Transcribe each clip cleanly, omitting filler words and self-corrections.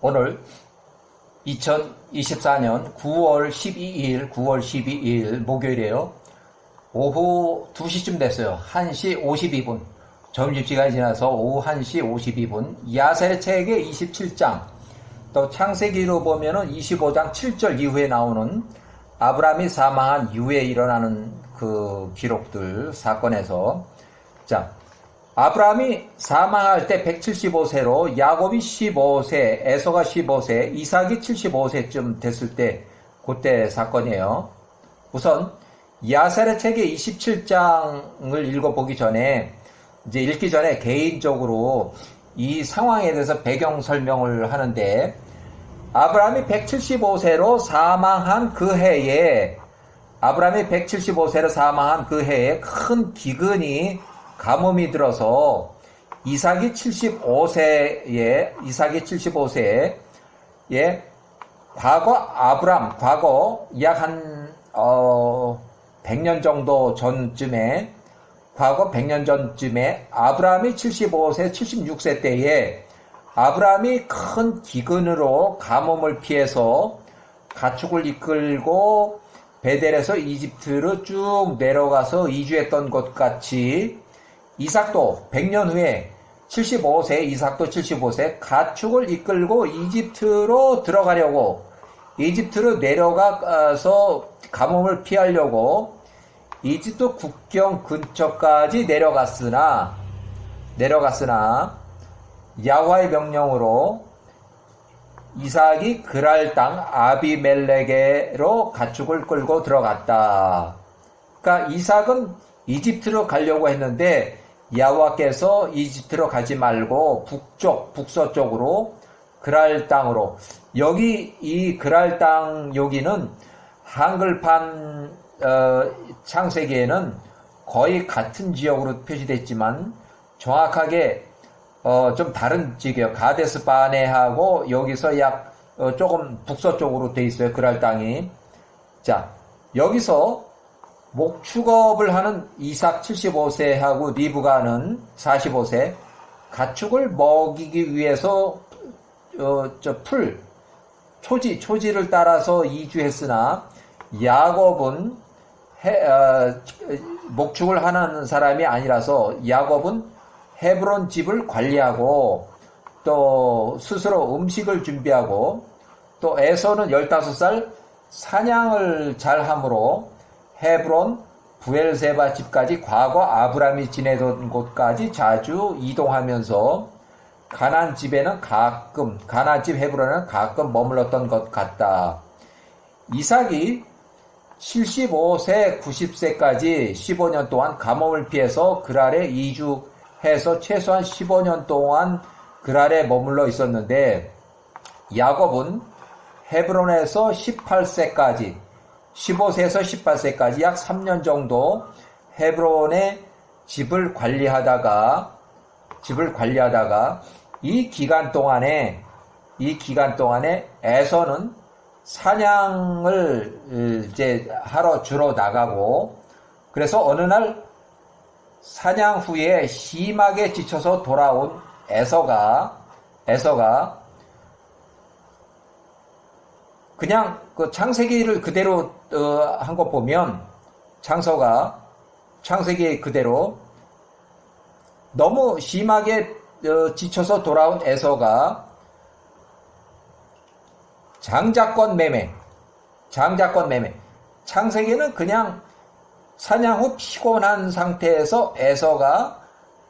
오늘 2024년 9월 12일 목요일이에요. 오후 2시쯤 됐어요. 1시 52분. 점심시간이 지나서 오후 1시 52분. 야셀의 책의 27장, 또 창세기로 보면은 25장 7절 이후에 나오는 아브라함이 사망한 이후에 일어나는 그 기록들, 사건에서, 자, 아브라함이 사망할 때 175세로 야곱이 15세, 에서가 15세, 이삭이 75세쯤 됐을 때 그때 사건이에요. 우선 야셀의 책의 27장을 읽어보기 전에, 이제 읽기 전에 개인적으로 이 상황에 대해서 배경 설명을 하는데, 아브라함이 175세로 사망한 그 해에, 큰 기근이 가뭄이 들어서 이삭이 75세에 과거 약 한 100년 정도 전쯤에, 아브라함이 75세, 76세 때에 아브라함이 큰 기근으로 가뭄을 피해서 가축을 이끌고 베델에서 이집트로 쭉 내려가서 이주했던 것 같이, 이삭도 100년 후에 75세, 이삭도 75세 가축을 이끌고 이집트로 내려가서 가뭄을 피하려고 이집트 국경 근처까지 내려갔으나 야훼의 명령으로 이삭이 그랄 땅 아비멜렉에로 가축을 끌고 들어갔다. 그러니까 이삭은 이집트로 가려고 했는데 야훼께서 이집트로 가지 말고 북서쪽으로 그랄 땅으로, 여기 이 그랄 땅 여기는 한글판 창세기에는 거의 같은 지역으로 표시됐지만 정확하게 좀 다른 지역이에요. 가데스 바네하고 여기서 약 조금 북서쪽으로 돼 있어요. 그랄 땅이. 자, 여기서 목축업을 하는 이삭 75세하고 리브가는 45세, 가축을 먹이기 위해서 초지를 따라서 이주했으나, 야곱은 목축을 하는 사람이 아니라서 야곱은 헤브론 집을 관리하고 또 스스로 음식을 준비하고, 또 에서는 15살 사냥을 잘하므로 헤브론, 부엘세바 집까지 과거 아브라함이 지내던 곳까지 자주 이동하면서 가나안 집 헤브론에는 가끔 머물렀던 것 같다. 이삭이 75세, 90세까지 15년 동안 가뭄을 피해서 그랄에 이주해서 최소한 15년 동안 그랄에 머물러 있었는데, 야곱은 헤브론에서 15세에서 18세까지 약 3년 정도 헤브론에 집을 관리하다가 이 기간 동안에 에서는 사냥을 이제 하러 주로 나가고, 그래서 어느 날 사냥 후에 심하게 지쳐서 돌아온 에서가 그냥 그 창세기를 그대로 한 거 보면, 창세기 그대로 너무 심하게 지쳐서 돌아온 에서가 장자권 매매. 창세기는 그냥 사냥 후 피곤한 상태에서 에서가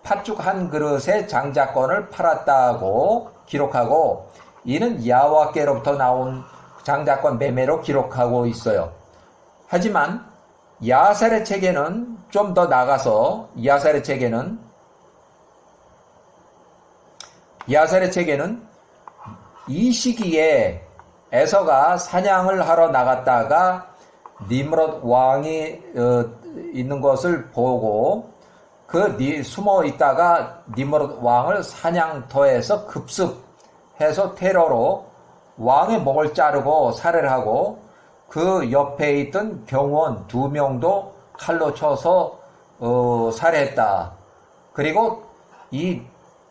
팥죽 한 그릇에 장자권을 팔았다고 기록하고, 이는 야훼께로부터 나온 장자권 매매로 기록하고 있어요. 하지만 야셀의 책에는 좀 더 나가서, 야셀의 책에는 이 시기에 에서가 사냥을 하러 나갔다가 니므롯 왕이 있는 것을 보고 숨어 있다가 니므롯 왕을 사냥터에서 급습해서 테러로 왕의 목을 자르고 살해를 하고, 그 옆에 있던 경호원 2명도 칼로 쳐서 살해했다. 그리고 이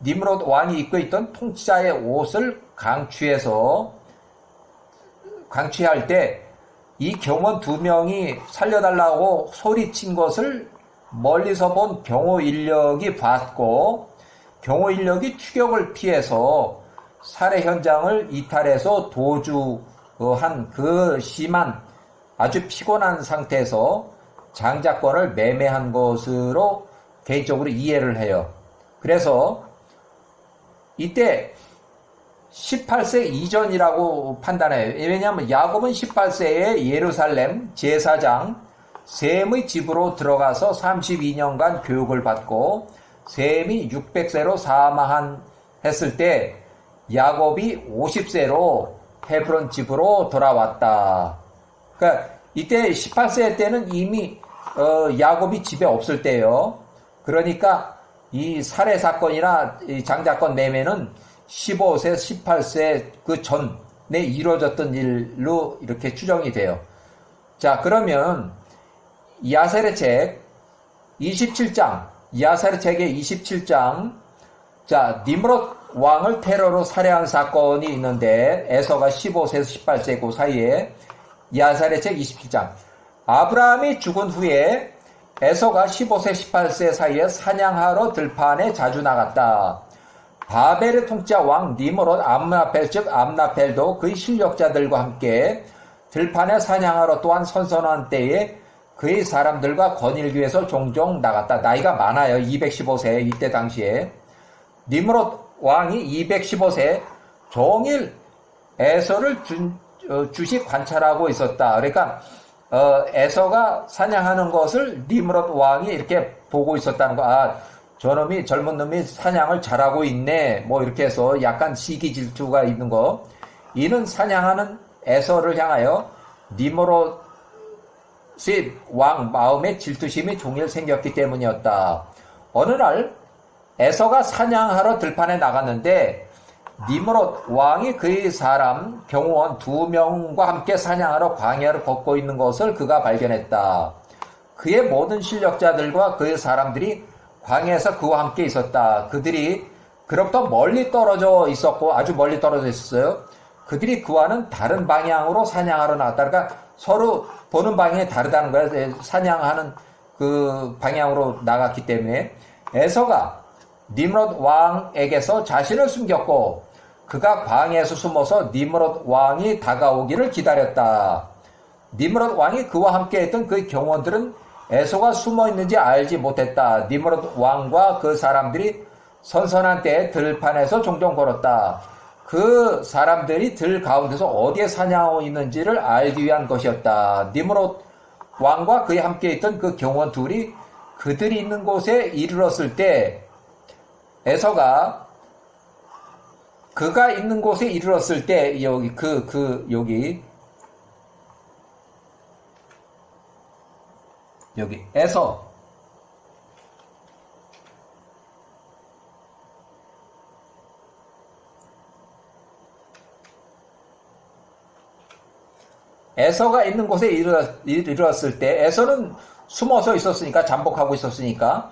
니므롯 왕이 입고 있던 통치자의 옷을 강취할 때 이 경원 2명이 살려달라고 소리친 것을 멀리서 본 경호 인력이 봤고, 경호 인력이 추격을 피해서 살해 현장을 이탈해서 도주한 그 심한 아주 피곤한 상태에서 장자권을 매매한 것으로 개인적으로 이해를 해요. 그래서 이때 18세 이전이라고 판단해요. 왜냐하면 야곱은 18세에 예루살렘 제사장 셈의 집으로 들어가서 32년간 교육을 받고 셈이 600세로 사망했을 때 야곱이 50세로 헤브론 집으로 돌아왔다. 그러니까 이때 18세 때는 이미 야곱이 집에 없을 때예요. 그러니까 이 살해 사건이나 이 장자권 매매는 15세, 18세 그 전에 이루어졌던 일로 이렇게 추정이 돼요. 자, 그러면 야셀의 책 27장, 야셀의 책의 27장, 자, 니므롯 왕을 테러로 살해한 사건이 있는데 에서가 15세에서 18세 그 사이에 야셀의 책 27장. 아브라함이 죽은 후에 에서가 15세, 18세 사이에 사냥하러 들판에 자주 나갔다. 바벨의 통치자 왕 니므롯 암나펠 즉 암나펠도 그의 실력자들과 함께 들판에 사냥하러 또한 선선한 때에 그의 사람들과 거닐기 위해서 종종 나갔다. 나이가 많아요. 215세 이때 당시에. 니므롯 왕이 215세 종일 에서를 주시 관찰하고 있었다. 그러니까 에서가 사냥하는 것을 니므롯 왕이 이렇게 보고 있었다는 거. 아, 저놈이 젊은 놈이 사냥을 잘하고 있네. 뭐 이렇게 해서 약간 시기 질투가 있는 거. 이는 사냥하는 에서를 향하여 니므롯이 왕 마음에 질투심이 종일 생겼기 때문이었다. 어느 날 에서가 사냥하러 들판에 나갔는데 니므롯 왕이 그의 사람 경호원 2명과 함께 사냥하러 광야를 걷고 있는 것을 그가 발견했다. 그의 모든 실력자들과 그의 사람들이 광야에서 그와 함께 있었다. 그들이 그로부터 멀리 떨어져 있었고 아주 멀리 떨어져 있었어요. 그들이 그와는 다른 방향으로 사냥하러 나갔다. 그러니까 서로 보는 방향이 다르다는 거예요. 사냥하는 그 방향으로 나갔기 때문에 에서가 니므롯 왕에게서 자신을 숨겼고 그가 광야에서 숨어서 니므롯 왕이 다가오기를 기다렸다. 니므롯 왕이 그와 함께 했던 그의 경호원들은 에서가 숨어 있는지 알지 못했다. 니므롯 왕과 그 사람들이 선선한 때에 들판에서 종종 걸었다. 그 사람들이 들 가운데서 어디에 사냥하고 있는지를 알기 위한 것이었다. 니므롯 왕과 그에 함께 있던 그 경호원 둘이 그들이 있는 곳에 이르렀을 때 에서가 그가 있는 곳에 이르렀을 때 여기 에서 에서가 있는 곳에 이르렀을 때 에서는 숨어서 있었으니까 잠복하고 있었으니까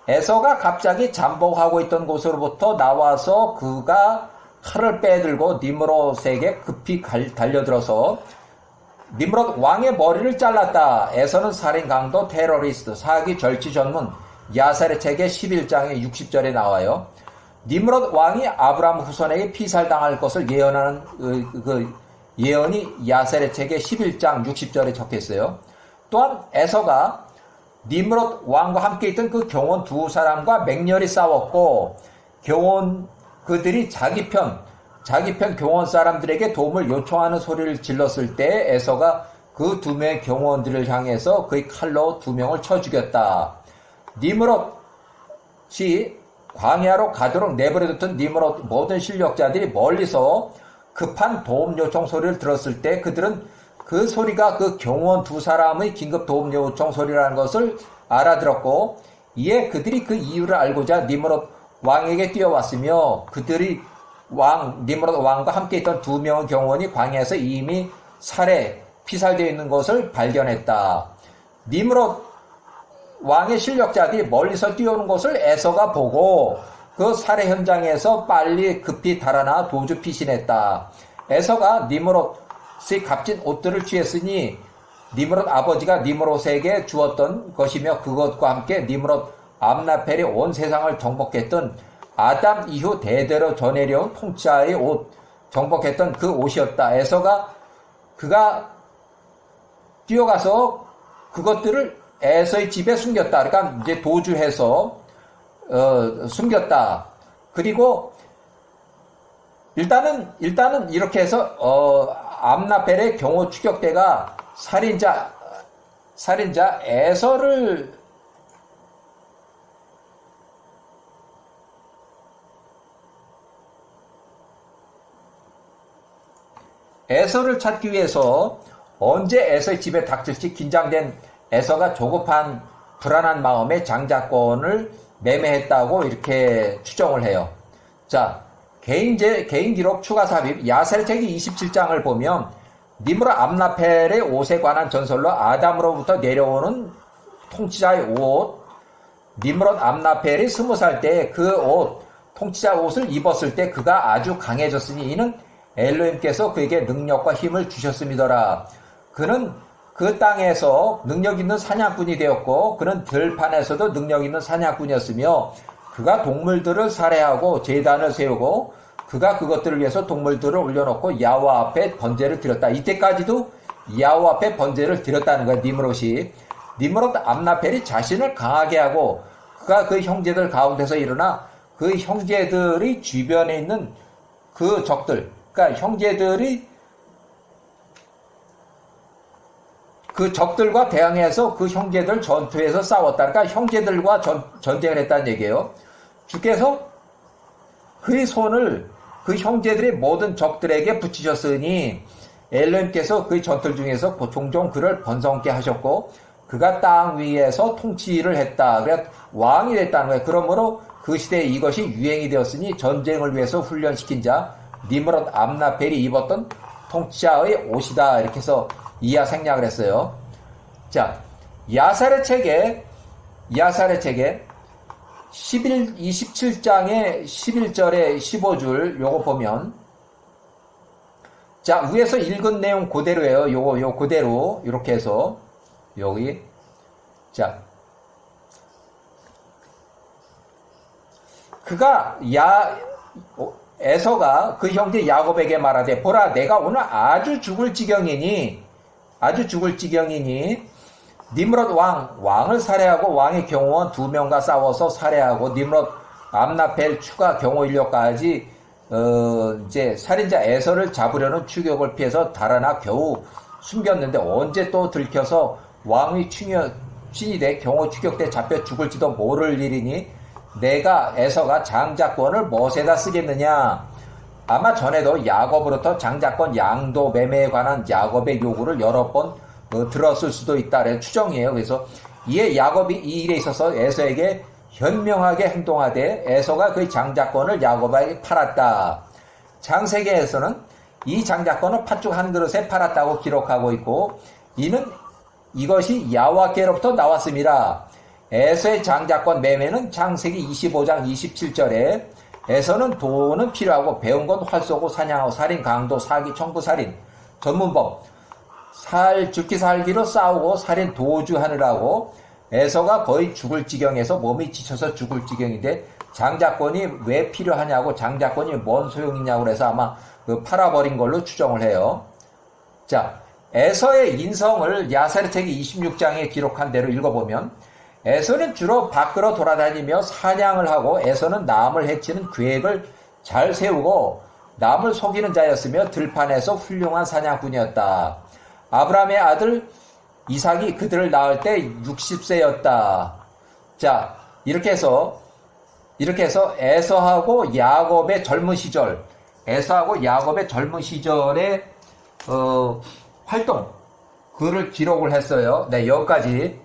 에서가 갑자기 잠복하고 있던 곳으로부터 나와서 그가 칼을 빼들고 니므롯에게 급히 달려들어서 니므롯 왕의 머리를 잘랐다. 에서는 살인 강도 테러리스트 사기 절취 전문 야살의 책의 11장의 60절에 나와요. 니므롯 왕이 아브라함 후손에게 피살당할 것을 예언하는 그 예언이 야살의 책의 11장 60절에 적혀있어요. 또한 에서가 니므롯 왕과 함께 있던 그 경호원 2사람과 맹렬히 싸웠고 경호원 그들이 자기 편 경호원 사람들에게 도움을 요청하는 소리를 질렀을 때 에서가 그 2명의 경호원들을 향해서 그의 칼로 2명을 쳐 죽였다. 니므롯이 광야로 가도록 내버려뒀던 니므롯 모든 실력자들이 멀리서 급한 도움 요청 소리를 들었을 때 그들은 그 소리가 그 경호원 2사람의 긴급 도움 요청 소리라는 것을 알아들었고 이에 그들이 그 이유를 알고자 니므롯 왕에게 뛰어왔으며 그들이 니므롯 왕과 함께 있던 2명의 경호원이 광야에서 이미 피살되어 있는 것을 발견했다. 니므롯 왕의 실력자들이 멀리서 뛰어오는 것을 에서가 보고 그 살해 현장에서 빨리 급히 달아나 도주 피신했다. 에서가 니므롯의 값진 옷들을 취했으니 니므롯 아버지가 니므롯에게 주었던 것이며 그것과 함께 니므롯 암라펠이 온 세상을 정복했던 아담 이후 대대로 전해려온 통치자의 옷, 정복했던 그 옷이었다. 에서가 그가 뛰어가서 그것들을 에서의 집에 숨겼다. 그러니까 이제 도주해서 숨겼다. 그리고 일단은 이렇게 해서 암라펠의 경호 추격대가 살인자 에서를 찾기 위해서 언제 에서의 집에 닥칠지 긴장된 에서가 조급한 불안한 마음에 장자권을 매매했다고 이렇게 추정을 해요. 자, 개인 기록 추가 삽입 야셀책이 27장을 보면 니므롯 암라펠의 옷에 관한 전설로 아담으로부터 내려오는 통치자의 옷, 니므롯 암라펠이 20살 때 그 옷, 통치자 옷을 입었을 때 그가 아주 강해졌으니 이는 엘로힘께서 그에게 능력과 힘을 주셨음이더라. 그는 그 땅에서 능력 있는 사냥꾼이 되었고 그는 들판에서도 능력 있는 사냥꾼이었으며 그가 동물들을 살해하고 제단을 세우고 그가 그것들을 위해서 동물들을 올려놓고 야훼와 앞에 번제를 드렸다. 이때까지도 야훼와 앞에 번제를 드렸다는 거야. 니므롯이. 니므롯 암라펠이 자신을 강하게 하고 그가 그 형제들 가운데서 일어나 그 형제들이 주변에 있는 그 적들, 그러니까 형제들이 그 적들과 대항해서 그 형제들 전투에서 싸웠다. 그러니까 형제들과 전쟁을 했다는 얘기예요. 주께서 그의 손을 그 형제들의 모든 적들에게 붙이셨으니 엘로힘께서 그의 전투 중에서 종종 그를 번성케 하셨고 그가 땅 위에서 통치를 했다. 그래 왕이 됐다는 거예요. 그러므로 그 시대에 이것이 유행이 되었으니 전쟁을 위해서 훈련시킨 자 니므롯 암라펠이 입었던 통치자의 옷이다. 이렇게 해서 이하 생략을 했어요. 자, 야살의 책에 27장의 11절에 15줄 요거 보면 자, 위에서 읽은 내용 그대로예요. 요 그대로 이렇게 해서 여기 자, 그가 에서가 그 형제 야곱에게 말하되 보라 내가 오늘 아주 죽을 지경이니 니므롯 왕을 살해하고 왕의 경호원 2명과 싸워서 살해하고 니므롯 암라펠 추가 경호 인력까지 이제 살인자 에서를 잡으려는 추격을 피해서 달아나 겨우 숨겼는데 언제 또 들켜서 왕의 친이 돼 경호 추격대 잡혀 죽을지도 모를 일이니 내가 에서가 장자권을 무엇에다 쓰겠느냐. 아마 전에도 야곱으로부터 장자권 양도 매매에 관한 야곱의 요구를 여러 번 들었을 수도 있다는 추정이에요. 그래서 이에 야곱이 이 일에 있어서 에서에게 현명하게 행동하되 에서가 그 장자권을 야곱에게 팔았다. 창세기에서는 이 장자권을 팥죽 한 그릇에 팔았다고 기록하고 있고 이것이 야훼께로부터 나왔습니다. 에서의 장자권 매매는 창세기 25장 27절에 에서는 돈은 필요하고 배운 건 활 쏘고 사냥하고 살인, 강도, 사기, 청부, 살인, 전문법, 죽기 살기로 싸우고 살인, 도주하느라고 에서가 거의 죽을 지경에서 몸이 지쳐서 죽을 지경인데 장자권이 왜 필요하냐고 장자권이 뭔 소용이냐고 그래서 아마 팔아버린 걸로 추정을 해요. 자, 에서의 인성을 야살책이 26장에 기록한 대로 읽어보면 에서는 주로 밖으로 돌아다니며 사냥을 하고 에서는 남을 해치는 계획을 잘 세우고 남을 속이는 자였으며 들판에서 훌륭한 사냥꾼이었다. 아브라함의 아들 이삭이 그들을 낳을 때 60세였다. 자, 이렇게 해서 에서하고 야곱의 젊은 시절의 활동 그를 기록을 했어요. 네, 여기까지